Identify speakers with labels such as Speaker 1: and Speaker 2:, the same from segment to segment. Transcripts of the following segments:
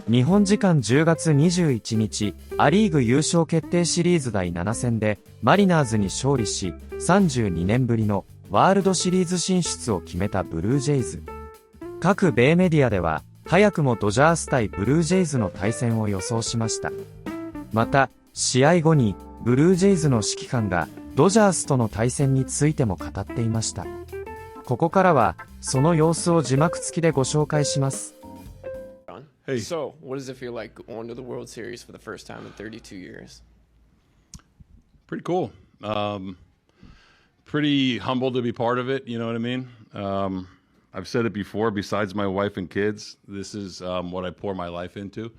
Speaker 1: 日本時間10月21日、ア・リーグ優勝決定シリーズ第7戦でマリナーズに勝利し、32年ぶりのワールドシリーズ進出を決めたブルージェイズ。各米メディアでは、早くもドジャース対ブルージェイズの対戦を予想しました。また、試合後にブルージェイズの指揮官がドジャースとの対戦についても語っていました。ここからは、その様子を字幕付きでご紹介します。
Speaker 2: Hey. So, what does it feel like going to the World Series for the first time in 32 years?
Speaker 3: Pretty cool. Pretty humbled to be part of it, you know what I mean? I've said it before, besides my wife and kids, this is what I pour my life into.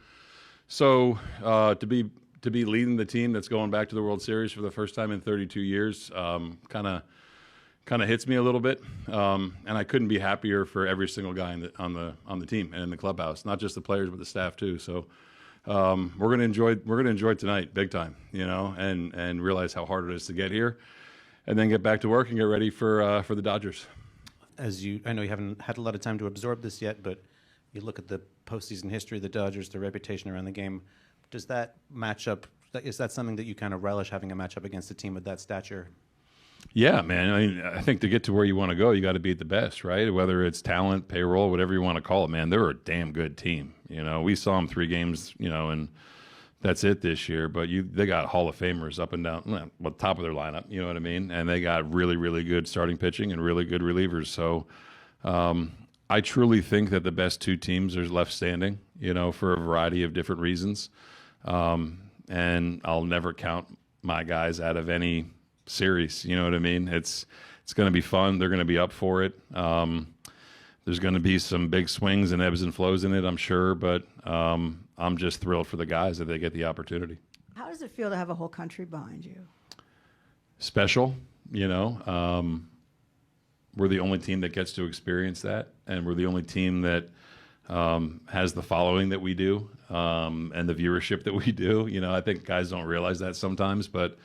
Speaker 3: So, to be leading the team that's going back to the World Series for the first time in 32 years, kind of hits me a little bit, and I couldn't be happier for every single guy on the team and in the clubhouse, not just the players but the staff too. So we're gonna enjoy tonight big time, you know, and realize how hard it is to get here, and then get back to work and get ready for the Dodgers.
Speaker 4: I know you haven't had a lot of time to absorb this yet, but you look at the postseason history of the Dodgers, their reputation around the game. Does that matchup? Is that something that you kind of relish, having a matchup against a team of that stature?
Speaker 3: Yeah, man. I mean, I think to get to where you want to go, you got to beat the best, right? Whether it's talent, payroll, whatever you want to call it, man, they're a damn good team. You know, we saw them 3 games, you know, and that's it this year. But they got Hall of Famers up and down, well, top of their lineup, you know what I mean? And they got really, really good starting pitching and really good relievers. So I truly think that the best 2 teams are left standing, you know, for a variety of different reasons. And I'll never count my guys out of any series, you know what I mean? It's going to be fun. They're going to be up for it. There's going to be some big swings and ebbs and flows in it, I'm sure, but I'm just thrilled for the guys that they get the opportunity.
Speaker 5: How does it feel to have a whole country behind you?
Speaker 3: Special, you know. We're the only team that gets to experience that, and we're the only team that has the following that we do, and the viewership that we do. You know, I think guys don't realize that sometimes, but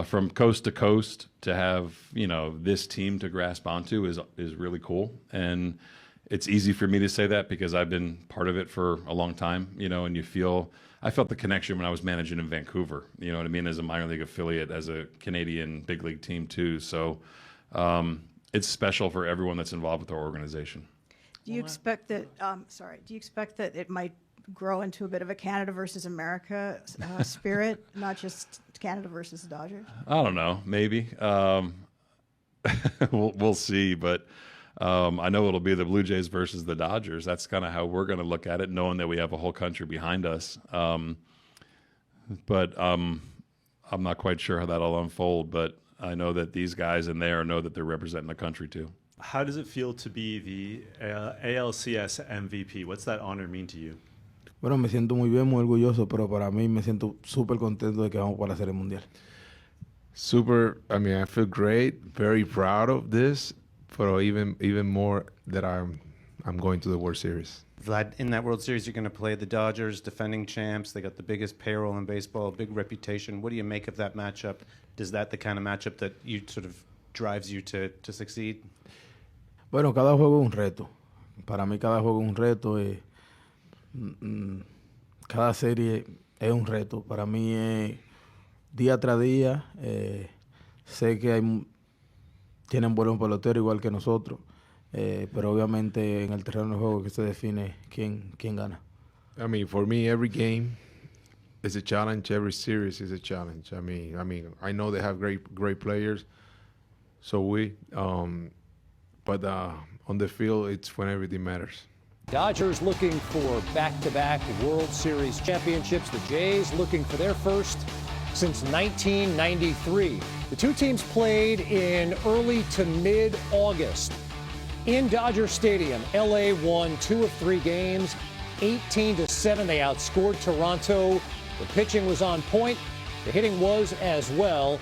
Speaker 3: from coast to coast to have, you know, this team to grasp onto is really cool. And it's easy for me to say that because I've been part of it for a long time, you know, and I felt the connection when I was managing in Vancouver, you know what I mean, as a minor league affiliate, as a Canadian big league team too. So it's special for everyone that's involved with our organization.
Speaker 5: Do you expect that, it might grow into a bit of a Canada versus America spirit, not just Canada versus the Dodgers?
Speaker 3: I don't know, maybe. We'll see, but I know it'll be the Blue Jays versus the Dodgers. That's kind of how we're going to look at it, knowing that we have a whole country behind us. But I'm not quite sure how that'll unfold, but I know that these guys in there know that they're representing the country too.
Speaker 6: How does it feel to be the ALCS MVP? What's that honor mean to you?
Speaker 7: Bueno, me siento muy bien, muy orgulloso, pero para mí me siento súper contento de que vamos para la Serie Mundial.
Speaker 8: I feel great, very proud of this, but even more that I'm going to the World Series.
Speaker 4: Vlad, in that World Series, you're going to play the Dodgers, defending champs. They got the biggest payroll in baseball, big reputation. What do you make of that matchup? Is that the kind of matchup that you sort of drives you to succeed?
Speaker 7: Bueno, cada juego es un reto. Para mí cada juego es un reto. Cada serie es un reto. Para mí es día tras día. Sé que tienen buenos peloteros igual que nosotros, pero obviamente en el terreno de juego que se define quién gana.
Speaker 8: I mean, for me, every game is a challenge. Every series is a challenge. I mean, I know they have great players. So but on the field, it's when everything matters.
Speaker 9: Dodgers looking for back-to-back World Series championships. The Jays looking for their first since 1993. The 2 teams played in early to mid-August. In Dodger Stadium, LA won 2 of 3 games, 18-7. They outscored Toronto. The pitching was on point. The hitting was as well.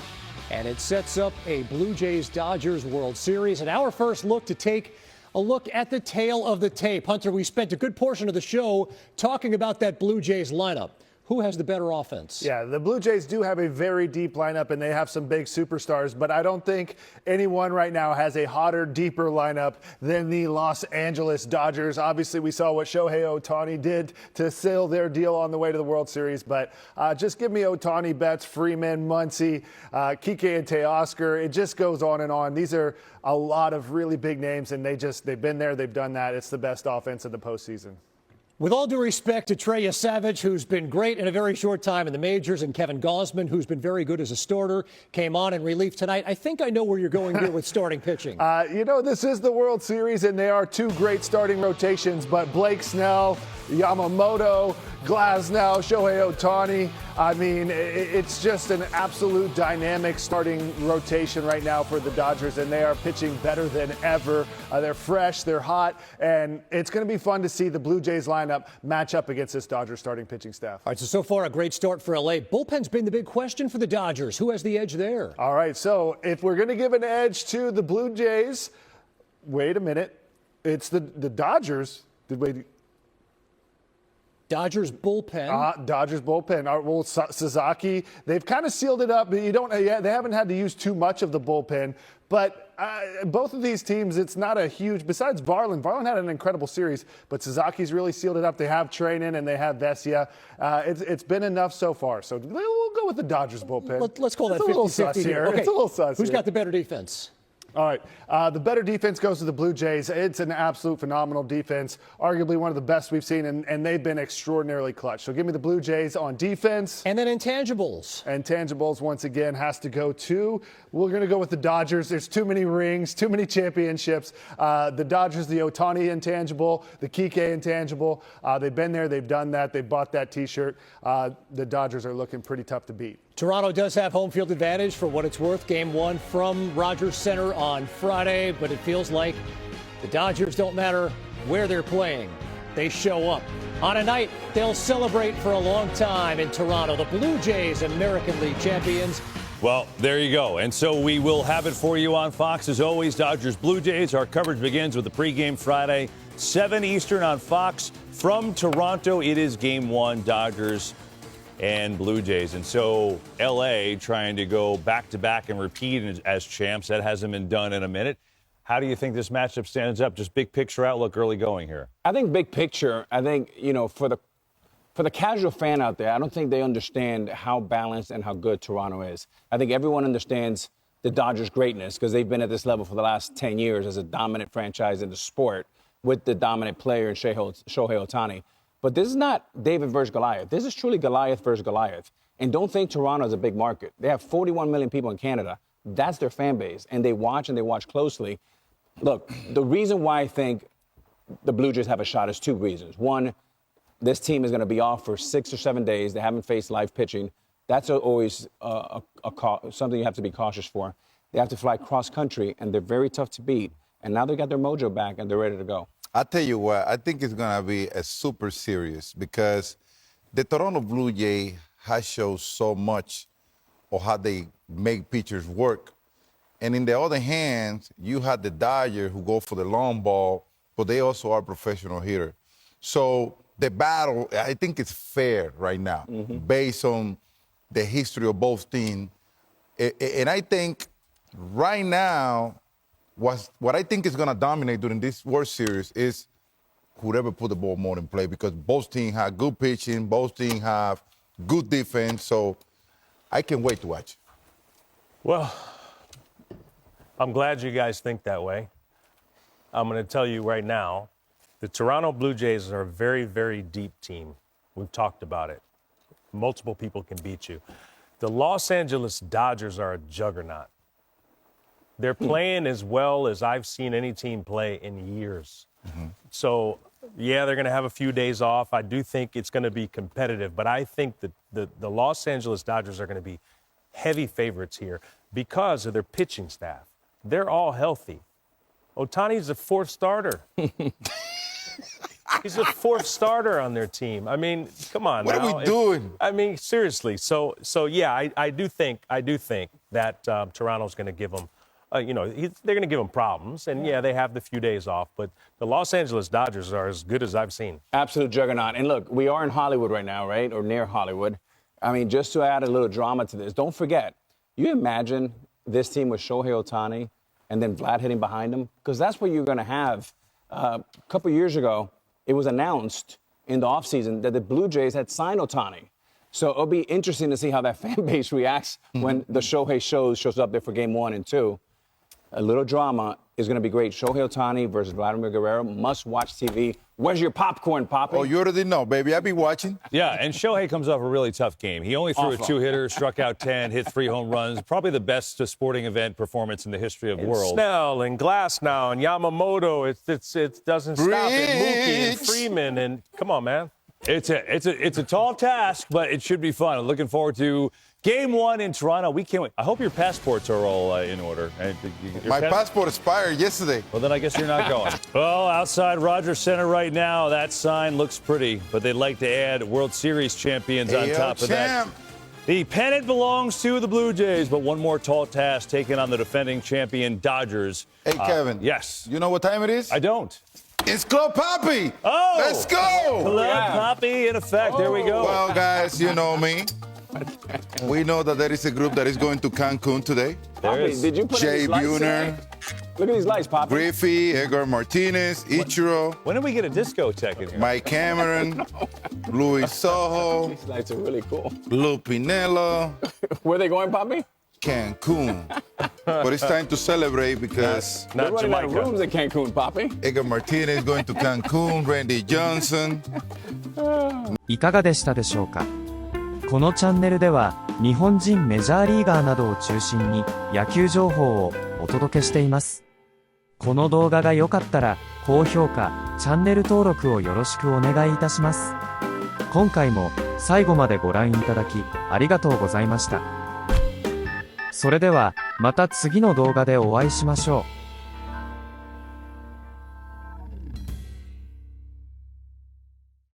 Speaker 9: And it sets up a Blue Jays-Dodgers World Series. And our first look to take a look at the tail of the tape. Hunter, we spent a good portion of the show talking about that Blue Jays lineup. Who has the better offense?
Speaker 10: Yeah, the Blue Jays do have a very deep lineup, and they have some big superstars, but I don't think anyone right now has a hotter, deeper lineup than the Los Angeles Dodgers. Obviously, we saw what Shohei Ohtani did to seal their deal on the way to the World Series, but just give me Ohtani, Betts, Freeman, Muncy, Kike, and Teoscar. It just goes on and on. These are a lot of really big names, and they've been there, they've done that. It's the best offense in the postseason.
Speaker 9: With all due respect to Trey Savage, who's been great in a very short time in the majors, and Kevin Gausman, who's been very good as a starter, came on in relief tonight. I think I know where you're going here with starting pitching.
Speaker 10: This is the World Series, and they are two great starting rotations, but Blake Snell, Yamamoto, Glasnow, Shohei Ohtani. I mean, it's just an absolute dynamic starting rotation right now for the Dodgers, and they are pitching better than ever. They're fresh, they're hot, and it's going to be fun to see the Blue Jays lineup match up against this Dodgers starting pitching staff.
Speaker 9: All right, so far a great start for LA. Bullpen's been the big question for the Dodgers. Who has the edge there?
Speaker 10: All right, so if we're going to give an edge to the Blue Jays, wait a minute. It's the Dodgers.
Speaker 9: Dodgers bullpen.
Speaker 10: Dodgers bullpen. Sasaki, they've kind of sealed it up, but they haven't had to use too much of the bullpen. But both of these teams, it's not a huge, besides Varland. Varland had an incredible series, but Suzuki's really sealed it up. They have Treinen and they have Vesia. It's been enough so far. So we'll go with the Dodgers bullpen.
Speaker 9: Let's call that 50-50 here. Okay.
Speaker 10: It's a little sus
Speaker 9: Who's
Speaker 10: here.
Speaker 9: got the better defense?
Speaker 10: All right. The better defense goes to the Blue Jays. It's an absolute phenomenal defense, arguably one of the best we've seen, and they've been extraordinarily clutch. So give me the Blue Jays on defense.
Speaker 9: And then intangibles.
Speaker 10: Intangibles, once again, has to go to, we're going to go with the Dodgers. There's too many rings, too many championships. The Dodgers, the Ohtani intangible, the Kike intangible. They've been there. They've done that. They've bought that T-shirt. The Dodgers are looking pretty tough to beat.
Speaker 9: Toronto does have home field advantage for what it's worth. Game 1 from Rogers Center on Friday, but it feels like the Dodgers don't matter where they're playing. They show up. On a night they'll celebrate for a long time in Toronto. The Blue Jays, American League champions.
Speaker 11: Well, there you go. And so we will have it for you on Fox. As always, Dodgers Blue Jays. Our coverage begins with the pregame Friday, 7 Eastern on Fox. From Toronto, it is Game 1, Dodgers and Blue Jays. And so L.A. trying to go back-to-back and repeat as champs. That hasn't been done in a minute. How do you think this matchup stands up? Just big picture outlook early going here.
Speaker 12: I think big picture, for the casual fan out there, I don't think they understand how balanced and how good Toronto is. I think everyone understands the Dodgers' greatness because they've been at this level for the last 10 years as a dominant franchise in the sport with the dominant player in Shohei Ohtani. But this is not David versus Goliath. This is truly Goliath versus Goliath. And don't think Toronto is a big market. They have 41 million people in Canada. That's their fan base. And they watch closely. Look, the reason why I think the Blue Jays have a shot is two reasons. One, this team is going to be off for 6 or 7 days. They haven't faced live pitching. That's always something you have to be cautious for. They have to fly cross-country, and they're very tough to beat. And now they got their mojo back, and they're ready to go.
Speaker 13: I tell you what, I think it's going to be a super series because the Toronto Blue Jays has shown so much of how they make pitchers work. And in the other hand, you have the Dodgers who go for the long ball, but they also are professional hitters. So the battle, I think it's fair right now based on the history of both teams. And I think right now, what I think is going to dominate during this World Series is whoever put the ball more in play because both teams have good pitching, both teams have good defense. So I can't wait to watch.
Speaker 14: Well, I'm glad you guys think that way. I'm going to tell you right now, the Toronto Blue Jays are a very, very deep team. We've talked about it. Multiple people can beat you. The Los Angeles Dodgers are a juggernaut. They're playing as well as I've seen any team play in years. So, yeah, they're going to have a few days off. I do think it's going to be competitive, but I think that the Los Angeles Dodgers are going to be heavy favorites here because of their pitching staff. They're all healthy. Ohtani's a fourth starter. He's a fourth starter on their team. I mean, come on.
Speaker 13: What are we doing?
Speaker 14: I mean, seriously. So yeah, I do think that Toronto's going to give them they're going to give him problems. And yeah, they have the few days off, but the Los Angeles Dodgers are as good as I've seen.
Speaker 12: Absolute juggernaut. And look, we are in Hollywood right now, right? Or near Hollywood. I mean, just to add a little drama to this, don't forget, you imagine this team with Shohei Ohtani and then Vlad hitting behind him? Because that's what you're going to have. A couple years ago, it was announced in the offseason that the Blue Jays had signed Ohtani. So it'll be interesting to see how that fan base reacts when the Shohei shows up there for game 1 and 2. A little drama is going to be great. Shohei Ohtani versus Vladimir Guerrero. Must-watch TV. Where's your popcorn, Poppy?
Speaker 13: Oh, you already know, baby. I be watching.
Speaker 11: Yeah, and Shohei comes off a really tough game. He only threw a 2-hitter, struck out 10, hit 3 home runs. Probably the best sporting event performance in the history of the world.
Speaker 14: Snell and Glasnow and Yamamoto. It doesn't stop. And Mookie and Freeman. And come on, man.
Speaker 11: It's a tall task, but it should be fun. I'm looking forward to Game 1 in Toronto. We can't wait. I hope your passports are all in order.
Speaker 13: My passport expired yesterday.
Speaker 11: Well, then I guess you're not going. Well, outside Rogers Center right now, that sign looks pretty, but they'd like to add World Series champions on top of that. The pennant belongs to the Blue Jays, but one more tall task taken on the defending champion Dodgers.
Speaker 13: Hey, Kevin.
Speaker 11: Yes.
Speaker 13: You know what time it is?
Speaker 11: I don't.
Speaker 13: It's Club Poppy.
Speaker 11: Oh!
Speaker 13: Let's go.
Speaker 11: Club Poppy in effect. There we go.
Speaker 13: Well, guys, you know me. We know that there is a group that is going to Cancun today.
Speaker 12: Poppy, did you put
Speaker 13: Jay
Speaker 12: in these lights
Speaker 13: Buhner.
Speaker 12: Look at these lights, Poppy.
Speaker 13: Griffey, Edgar Martinez, Ichiro.
Speaker 11: When did we get a discotheque in here?
Speaker 13: Mike Cameron, Luis Soho.
Speaker 12: These lights are really cool.
Speaker 13: Lou Pinello.
Speaker 12: Where are they going, Poppy?
Speaker 13: Cancun. But it's time to celebrate because
Speaker 12: They're running out of rooms in Cancun, Poppy.
Speaker 13: Edgar Martinez going to Cancun, Randy Johnson.
Speaker 1: いかがでしたでしょうか。このチャンネルでは日本人メジャーリーガーなどを中心に野球情報をお届けしています。この動画が良かったら高評価、チャンネル登録をよろしくお願いいたします。今回も最後までご覧いただきありがとうございました。それではまた次の動画でお会いしましょう。